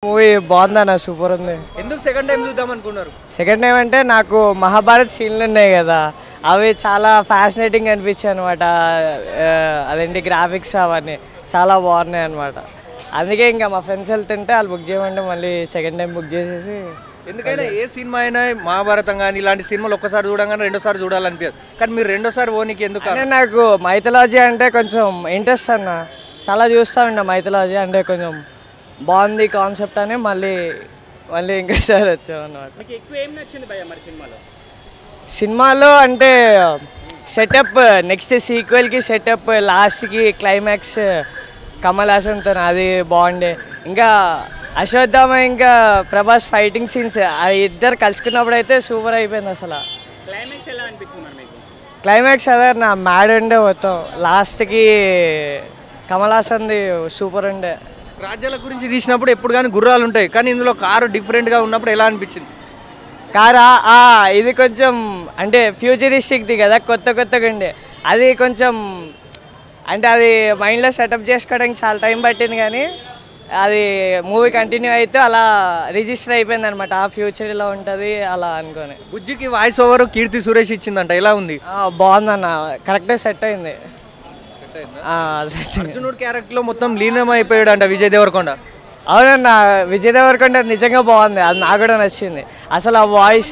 Movie బాగుందన్న, super ఉంది. ఎందుకు సెకండ్ టైం చూద్దాం అనుకున్నారు? సెకండ్ టైం అంటే నాకు మహాభారత్ సీన్లు ఉన్నాయి కదా, అవి చాలా ఫ్యాసినేటింగ్ అనిపించాయి అనమాట. అదేంటి గ్రాఫిక్స్ అవన్నీ చాలా బాగున్నాయి అనమాట. అందుకే ఇంకా మా ఫ్రెండ్స్ వెళ్తుంటే వాళ్ళు బుక్ చేయమంటే మళ్ళీ సెకండ్ టైం బుక్ చేసేసి. ఎందుకైనా ఏ సినిమా అయినా మహాభారతం కానీ ఇలాంటి సినిమాలు ఒక్కసారి చూడగానే రెండోసారి చూడాలనిపించదు, కానీ మీరు రెండోసారి ఓనికి ఎందుకు? అంటే నాకు మైథాలజీ అంటే కొంచెం ఇంట్రెస్ట్ అన్న, చాలా చూస్తూ ఉండే. మైథాలజీ అంటే కొంచెం బాగుంది కాన్సెప్ట్ అని మళ్ళీ ఇంకోసారి వచ్చాం అన్నమాట. సినిమాలో అంటే సెటప్, నెక్స్ట్ సీక్వెల్కి సెటప్, లాస్ట్కి క్లైమాక్స్ కమల్ హాసన్తో అది బాగుండే. ఇంకా అశ్వత్థామ ఇంకా ప్రభాస్ ఫైటింగ్ సీన్స్ అది ఇద్దరు కలుసుకున్నప్పుడు అయితే సూపర్ అయిపోయింది అసలు. క్లైమాక్స్ అదే నా మ్యాడ్ ఉండే మొత్తం. లాస్ట్కి కమల్ హాసన్ది సూపర్ ఉండే. రాజ్యాల గురించి తీసినప్పుడు ఎప్పుడు కానీ గుర్రాలు ఉంటాయి, కానీ ఇందులో కారు డిఫరెంట్గా ఉన్నప్పుడు ఎలా అనిపించింది? కారా ఇది కొంచెం అంటే ఫ్యూచరిస్టిక్ది కదా, కొత్తగా ఉండే. అది కొంచెం అంటే అది మైండ్లో సెటప్ చేసుకోవడానికి చాలా టైం పట్టింది, కానీ అది మూవీ కంటిన్యూ అయితే అలా రిజిస్టర్ అయిపోయింది అనమాట. ఆ ఫ్యూచర్ ఇలా ఉంటుంది అలా అనుకోని. బుజ్జికి వాయిస్ ఓవర్ కీర్తి సురేష్ ఇచ్చిందంట, ఎలా ఉంది? బాగుందన్న, కరెక్ట్గా సెట్ అయింది. అర్జునుడు క్యారెక్టర్లో మొత్తం లీనం అయిపోయాడు అంట విజయ్ దేవరకొండ. అవునన్న, విజయ్ దేవరకొండ నిజంగా బాగుంది, అది నాకు కూడా నచ్చింది. అసలు ఆ వాయిస్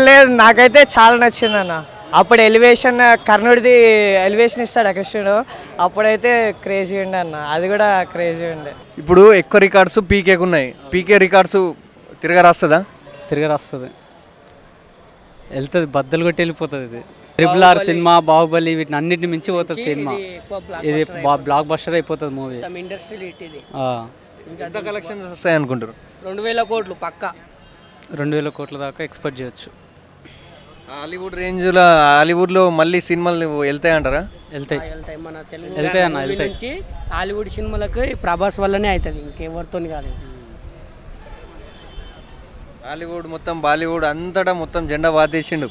లేదు, నాకైతే చాలా నచ్చింది అన్న. అప్పుడు ఎలివేషన్, కర్ణుడిది ఎలివేషన్ ఇస్తాడు కృష్ణుడు, అప్పుడైతే క్రేజీ ఉండే అన్న, అది కూడా క్రేజీ ఉండే. ఇప్పుడు ఎక్కువ రికార్డ్స్ పీకేకు ఉన్నాయి, పీకే రికార్డ్స్ తిరగరాస్తుందా? తిరగరాస్తుంది, వెళ్తుంది, బద్దలు కొట్టి వెళ్ళిపోతుంది. ఇది RRR సినిమా, బాహుబలి, వీటిని అన్నిటిని మించి పోతుంది సినిమా. ఇది బ్లాక్ బస్టర్ అయిపోతుంది మూవీ. ఎంత కలెక్షన్స్ వస్తాయి అనుకుంటారు? 2000 కోట్లు పక్కా. 2000 కోట్ల దాకా ఎక్స్పెక్ట్ చేయొచ్చు. హాలీవుడ్ రేంజ్లో, హాలీవుడ్లో మళ్ళీ సినిమాలు వెళ్తాయంటారా? వెళ్తాయి మన వెళ్తాయి అన్న, వెళ్తాయి. నుంచి హాలీవుడ్ సినిమాలకు ప్రభాస్ వల్లనే అవుతుంది, ఇంకెవరితో కాదు. హాలీవుడ్ మొత్తం, బాలీవుడ్ అంతటా మొత్తం జెండా బాతేసిండు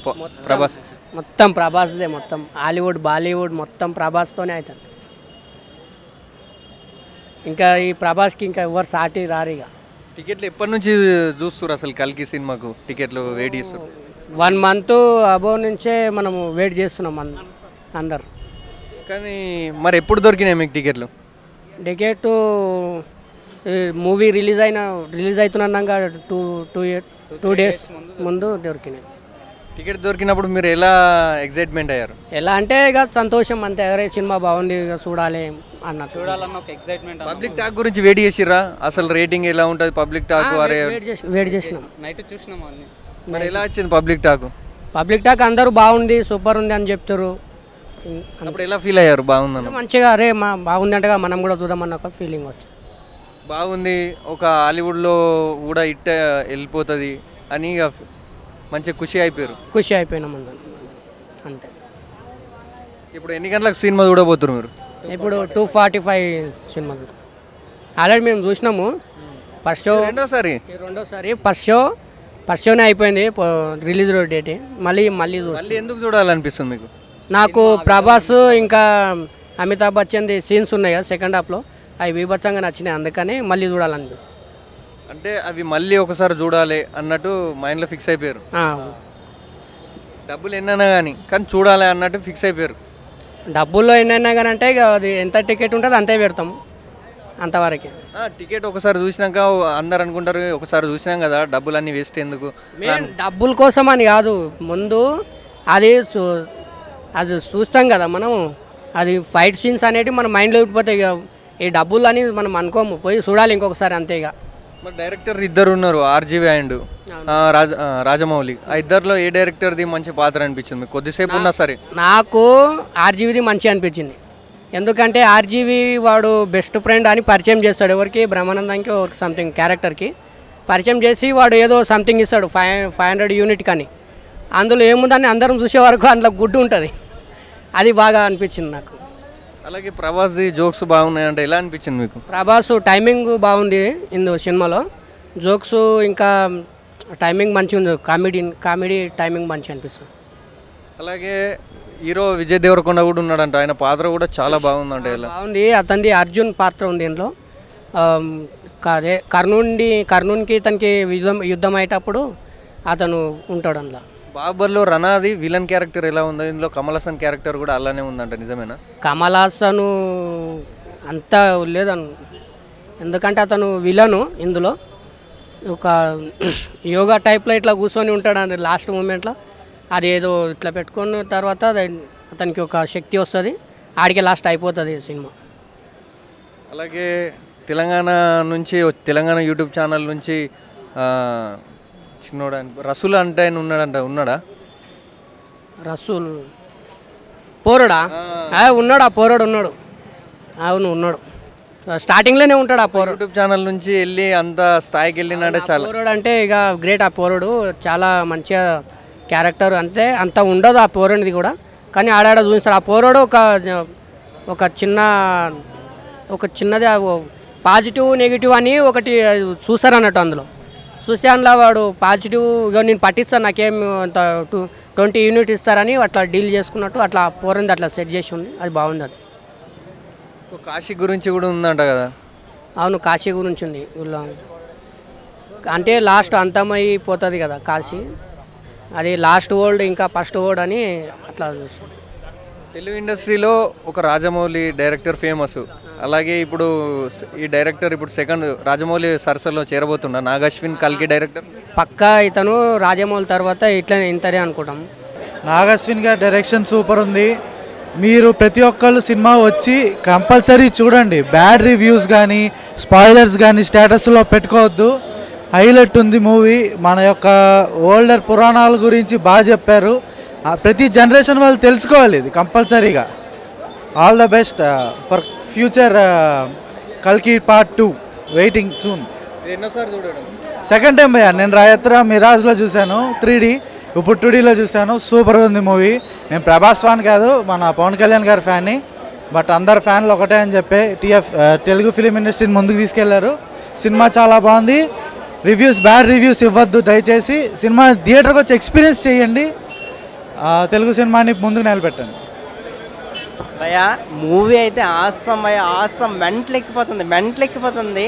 ప్రభాస్. మొత్తం ప్రభాస్దే, మొత్తం హాలీవుడ్ బాలీవుడ్ మొత్తం ప్రభాస్తోనే అవుతుంది. ఇంకా ఈ ప్రభాస్కి ఇంకా ఎవరు సాటి రారు. ఇక టికెట్లు ఎప్పటి నుంచి చూస్తారు అసలు? కల్కి సినిమాకు టికెట్లు వెయిట్ చేస్తారు? 1 మంత్ అబోవ్ నుంచే మనము వెయిట్ చేస్తున్నాం అందరు. కానీ మరి ఎప్పుడు దొరికినాయి మీకు టికెట్లు? టికెట్ మూవీ రిలీజ్ అవుతున్నాక 2 డేస్ ముందు దొరికినాయి. టికెట్ దొరికినప్పుడు మీరు ఎలా ఎక్సైట్మెంట్ అయ్యారు? ఎలా అంటే ఇక సంతోషం అంతే, ఎవరే సినిమా బాగుంది ఇక చూడాలి అన్న, చూడాలన్న ఒక ఎక్సైట్మెంట్. పబ్లిక్ టాక్ గురించి వెయిట్ చేసిరా? అసలు రేటింగ్ ఎలా ఉంటుంది పబ్లిక్ టాక్? వెయిట్ చేసినాం, నైట్ చూసినాం అన్ని. మరి ఎలా వచ్చింది పబ్లిక్ టాక్? పబ్లిక్ టాక్ అందరూ బాగుంది, సూపర్ ఉంది అని చెప్తారు. అప్పుడు ఎలా ఫీల్ అయ్యారు? బాగుందన్న, మంచిగా, అరే బాగుంది అంటగా మనం కూడా చూద్దామన్న ఒక ఫీలింగ్ వచ్చింది. బాగుంది, ఒక హాలీవుడ్లో కూడా ఇట్ట వెళ్ళిపోతుంది అని మంచిగా ఖుషి అయిపోయినాం అందరం అంతే. ఇప్పుడు ఎన్ని గంటలకు సినిమా చూడబోతున్నారు మీరు? ఇప్పుడు 2:45 సినిమా ఆల్రెడీ మేము చూసినాము. ఫస్ట్ షో రెండోసారి ఫస్ట్ షోనే అయిపోయింది, రిలీజ్ డేట్. మళ్ళీ ఎందుకు చూడాలనిపిస్తుంది మీకు? నాకు ప్రభాస్ ఇంకా అమితాబ్ బచ్చన్ది సీన్స్ ఉన్నాయి కదా సెకండ్ హాఫ్లో, అవి బీభత్సంగా నచ్చినాయి, అందుకని మళ్ళీ చూడాలనిపిస్తుంది. అంటే అవి మళ్ళీ ఒకసారి చూడాలి అన్నట్టు మైండ్లో ఫిక్స్ అయిపోయారు. డబ్బులు ఎన్నైనా కానీ చూడాలి అన్నట్టు ఫిక్స్ అయిపోయారు. డబ్బుల్లో ఎన్నైనా కానీ అంటే ఇక అది ఎంత టికెట్ ఉంటుంది అంతే పెడతాము, అంతవరకు. టికెట్ ఒకసారి చూసినాక అందరు అనుకుంటారు ఒకసారి చూసినాం కదా డబ్బులు అన్నీ వేస్ట్ ఎందుకు. డబ్బుల కోసం అని కాదు, ముందు అది చూస్తాం కదా మనం, అది ఫైట్ సీన్స్ అనేవి మన మైండ్లో ఉండిపోతాయి. ఇక ఈ డబ్బులు అని మనం అనుకోము, పోయి చూడాలి ఇంకొకసారి అంతే. ఇక మరి డైరెక్టర్ ఇద్దరు ఉన్నారు, ఆర్జీవి అండ్ రాజమౌళి. ఆ ఇద్దరిలో ఏ డైరెక్టర్ది మంచి పాత్ర అనిపించింది మీకు? కొద్దిసేపు ఉన్నా సరే. నాకు ఆర్జీవిది మంచి అనిపించింది, ఎందుకంటే ఆర్జీవి వాడు బెస్ట్ ఫ్రెండ్ అని పరిచయం చేస్తాడు ఎవరికి, బ్రహ్మానందానికి సంథింగ్ క్యారెక్టర్కి పరిచయం చేసి వాడు ఏదో సంథింగ్ ఇస్తాడు 500 యూనిట్ కానీ. అందులో ఏముందని అందరం చూసే వరకు అందులో గుడ్డు ఉంటుంది, అది బాగా అనిపించింది నాకు. అలాగే ప్రభాస్ది జోక్స్ బాగున్నాయంటే ఎలా అనిపించింది మీకు? ప్రభాస్ టైమింగ్ బాగుంది ఇందు సినిమాలో, జోక్స్ ఇంకా టైమింగ్ మంచిగా ఉంది, కామెడీ టైమింగ్ మంచిగా అనిపిస్తుంది. అలాగే హీరో విజయ్ దేవరకొండ కూడా ఉన్నాడంట, ఆయన పాత్ర కూడా చాలా బాగుందంట. ఇలా బాగుంది, అతనిది అర్జున్ పాత్ర ఉంది దీంట్లో. అదే కర్నూన్కి తనకి యుద్ధం అయ్యేటప్పుడు అతను ఉంటాడు అందులో. బాహుబలిలో రనాది విలన్ క్యారెక్టర్ ఎలా ఉందో ఇందులో కమల్ హాసన్ క్యారెక్టర్ కూడా అలానే ఉందంట, నిజమేనా? కమల్ హాసన్ అంతా లేదను, ఎందుకంటే అతను విలను ఇందులో ఒక యోగా టైప్లో ఇట్లా కూర్చొని ఉంటాడు అది లాస్ట్ మూమెంట్లో. అది ఏదో ఇట్లా పెట్టుకున్న తర్వాత అతనికి ఒక శక్తి వస్తుంది, ఆడికే లాస్ట్ అయిపోతుంది సినిమా. అలాగే తెలంగాణ యూట్యూబ్ ఛానల్ నుంచి చిన్నోడా రసూల్ అంటే ఆయన ఉన్నాడా? రసూల్ పోరడా? ఉన్నాడు, ఆ పోరడు ఉన్నాడు. అవును ఉన్నాడు, స్టార్టింగ్లోనే ఉంటాడు ఆ పోరడు. యూట్యూబ్ ఛానల్ నుంచి వెళ్ళి అంత స్థాయికి వెళ్ళినాడే చాలా. పోరడు అంటే ఇక గ్రేట్, ఆ పోరడు చాలా మంచిగా క్యారెక్టర్, అంత ఉండదు ఆ పోరడిది కూడా, కానీ ఆడాడ చూపిస్తారు. ఆ పోరడు ఒక చిన్నది పాజిటివ్ నెగిటివ్ అని ఒకటి చూస్తారు అన్నట్టు. అందులో చూస్తే అందులో వాడు పాజిటివ్ నేను పట్టిస్తాను, నాకేం అంత 20 యూనిట్ ఇస్తారని అట్లా డీల్ చేసుకున్నట్టు అట్లా పోరంది అట్లా సెట్ చేసి ఉంది, అది బాగుంది. అది కాశీ గురించి కూడా ఉందంట కదా? అవును, కాశీ గురించి ఉంది ఊళ్ళో, అంటే లాస్ట్ అంతమైపోతుంది కదా కాశీ, అది లాస్ట్ వరల్డ్ ఇంకా ఫస్ట్ వరల్డ్ అని అట్లా చూస్తాం. తెలుగు ఇండస్ట్రీలో ఒక రాజమౌళి డైరెక్టర్ ఫేమస్, అలాగే ఇప్పుడు ఈ డైరెక్టర్ ఇప్పుడు సెకండ్ రాజమౌళి సరసలో చేరబోతున్నా నాగశ్విన్ కల్కి డైరెక్టర్. పక్కా ఇతను రాజమౌళి తర్వాత ఇట్లనే ఇంతనే అనుకుంటాం. నాగశ్విన్ గారి డైరెక్షన్ సూపర్ ఉంది. మీరు ప్రతి ఒక్కళ్ళు సినిమా వచ్చి కంపల్సరీ చూడండి. బ్యాడ్ రివ్యూస్ కానీ స్పాయిలర్స్ కానీ స్టేటస్లో పెట్టుకోవద్దు. హైలైట్ ఉంది మూవీ. మన యొక్క ఓల్డర్ పురాణాల గురించి బాగా చెప్పారు. ప్రతి జనరేషన్ వాళ్ళు తెలుసుకోవాలి ఇది కంపల్సరీగా. All the best for future కల్కి part 2 waiting soon. Second time భయ్యా, నేను రాయత్ర మిరాజ్లో చూశాను 3D, ఇప్పుడు 2Dలో చూశాను. సూపర్గా ఉంది మూవీ. నేను ప్రభాస్ ఫ్యాన్ కాదు, మన పవన్ కళ్యాణ్ గారి ఫ్యాన్ని, బట్ అందరు ఫ్యాన్లు ఒకటే అని చెప్పి తెలుగు ఫిలిం ఇండస్ట్రీని ముందుకు తీసుకెళ్లారు. సినిమా చాలా బాగుంది. బ్యాడ్ రివ్యూస్ ఇవ్వద్దు దయచేసి. సినిమా థియేటర్కి వచ్చి ఎక్స్పీరియన్స్ చేయండి. తెలుగు సినిమాని ముందుకు నిలబెట్టండి. భయ్యా మూవీ అయితే ఆసం మెంటలెక్కిపోతుంది.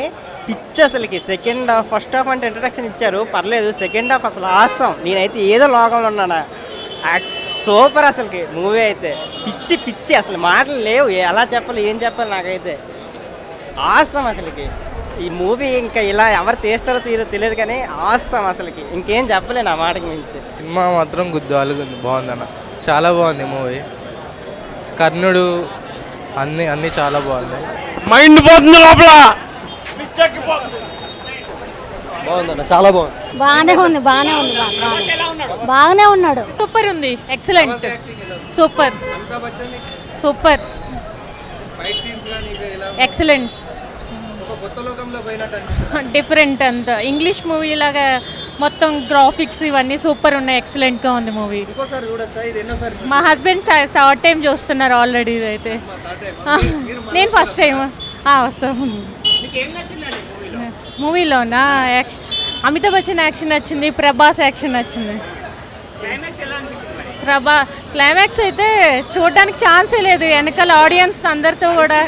పిచ్చి అసలుకి. సెకండ్ హాఫ్, ఫస్ట్ హాఫ్ అంటే ఇంట్రడక్షన్ ఇచ్చారు పర్లేదు, సెకండ్ హాఫ్ అసలు ఆసం. నేనైతే ఏదో లోకంలో ఉన్నాను. సూపర్ అసలుకి మూవీ అయితే. పిచ్చి అసలు మాటలు లేవు, ఎలా చెప్పాలి ఏం చెప్పాలి నాకైతే. ఆసం అసలుకి ఈ మూవీ. ఇంకా ఇలా ఎవరు తీస్తారో తెలియదు కానీ ఆసం అసలుకి. ఇంకేం చెప్పలేను ఆ మాటకి మించి. సినిమా మాత్రం గుద్దాలుగుంది, బాగుందన్న. చాలా బాగుంది మూవీ. కర్ణుడు అన్నీ చాలా బాగున్నాయి. మైండ్ పోతుంది లోపల. బాగుందన్న, చాలా బాగుంది. బాగానే ఉన్నాడు. సూపర్ ఉంది, ఎక్సలెంట్, సూపర్ ఎక్సలెంట్, డిఫరెంట్. అంతా ఇంగ్లీష్ మూవీ లాగా మొత్తం గ్రాఫిక్స్ ఇవన్నీ సూపర్ ఉన్నాయి, ఎక్సలెంట్గా ఉంది మూవీ. మా హస్బెండ్ 3rd టైం చూస్తున్నారు ఆల్రెడీ. ఇదైతే నేను ఫస్ట్ టైం వస్తాను. మూవీలోనా అమితాబ్ బచ్చన్ యాక్షన్ నచ్చింది, ప్రభాస్ యాక్షన్ నచ్చింది. క్లైమాక్స్ అయితే చూడడానికి ఛాన్సే లేదు. వెనకాల ఆడియన్స్ అందరితో కూడా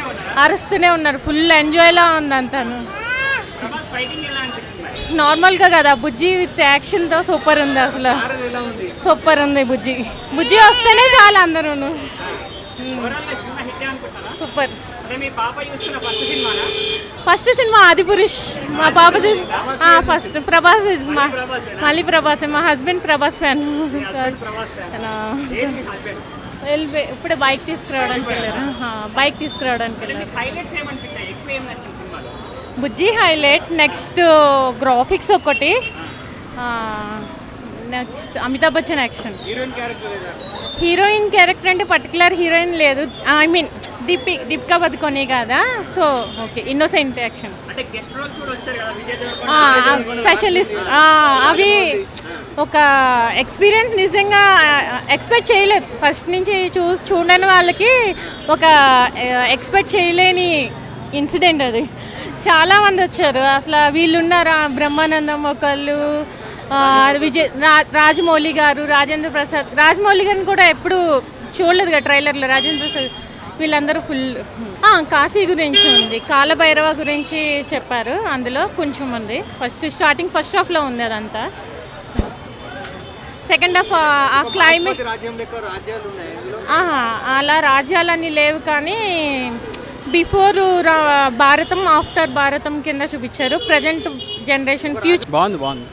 అరుస్తూనే ఉన్నారు. ఫుల్ ఎంజాయ్లా ఉంది అంతా. నార్మల్గా కదా, బుజ్జి విత్ యాక్షన్తో సూపర్ ఉంది అసలు. సూపర్ ఉంది. బుజ్జి వస్తేనే చాలు అందరూ. సూపర్. First cinema Adipurush. మా పాప ఫస్ట్ ప్రభాస్. మళ్ళీ ప్రభాస్. మా హస్బెండ్ ప్రభాస్ ఫ్యాన్. ఇప్పుడే బైక్ తీసుకురావడానికి వెళ్ళారు. బుజ్జి హైలైట్. నెక్స్ట్ గ్రాఫిక్స్ ఒకటి. Next Amitabh Bachchan action. Heroine character అంటే పర్టికులర్ హీరోయిన్ లేదు. ఐ మీన్ దీపికా పదుకొనే కదా. So okay, innocent action. Specialist అవి ఒక ఎక్స్పీరియన్స్. నిజంగా ఎక్స్పెక్ట్ చేయలేదు. ఫస్ట్ నుంచి చూడని వాళ్ళకి ఒక ఎక్స్పెక్ట్ చేయలేని ఇన్సిడెంట్ అది. చాలామంది వచ్చారు అసలు. వీళ్ళు ఉన్నారు, బ్రహ్మానందం ఒకళ్ళు, రాజమౌళి గారు, రాజేంద్ర ప్రసాద్. రాజమౌళి గారిని కూడా ఎప్పుడు చూడలేదు కదా ట్రైలర్లో. రాజేంద్ర ప్రసాద్ వీళ్ళందరూ ఫుల్ కాశీ గురించి ఉంది, కాలభైరవ గురించి చెప్పారు, అందులో కొంచెం ఉంది. ఫస్ట్ హాఫ్లో ఉంది అదంతా. సెకండ్ హాఫ్ ఆ క్లైమేట్ అలా రాజ్యాలన్నీ లేవు, కానీ బిఫోర్ భారతం ఆఫ్టర్ భారతం కింద చూపించారు. ప్రజెంట్ జనరేషన్ ఫ్యూచర్ బాగుంది.